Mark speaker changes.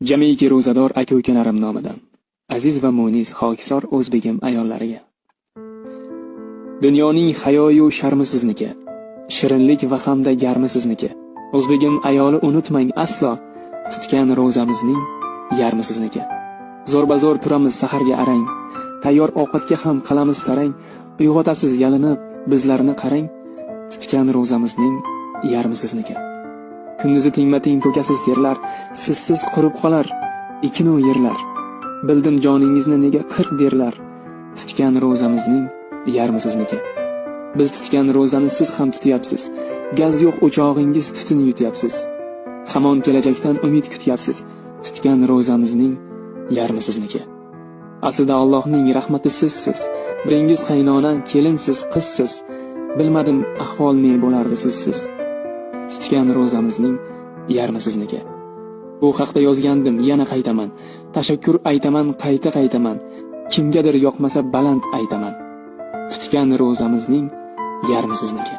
Speaker 1: Jamiki ro'zador aka-ukalarim nomidan, aziz va munis xokisor o'zbegim ayollariga. Dunyoning hayoyu sharmi sizniki, shirinlik va hamda garmi sizniki. O'zbegim ayoli unutmang aslo, tutgan ro'zamizning yarmi sizniki. Zo'r-bazo'r turamiz saharga arang, tayyor ovqatga ham qalamiz tarang. Uyg'otasiz yalinib, bizlarni qarang, tutgan ro'zamizning yarmi sizniki. Kunduzi tingma-ting to'kasiz terlar, sizsiz qurib qolar ikinu yerlar. Bildim joningizni nega qirq derlar, tutgan ro'zamizning yarmi sizniki. Biz tutgan ro'zani siz ham tutyapsiz. Gaz yo'q o'chog'ingiz tutun yutyapsiz. Hamon kelajakdan umid kutyapsiz. Tutgan ro'zamizning yarmi sizniki. Aslida Allohning rahmati sizsiz. Biringiz qaynona, kelinsiz, qizsiz. Bilmadim ahvol ne bo'lardi sizsiz. Tutgan ro'zamizning yarmi sizniki. Bu haqda yozgandim, yana qaytaman. Tashakkur aytaman, qaytaman. Kimgadir yoqmasa baland aytaman. Tutgan ro'zamizning yarmi sizniki.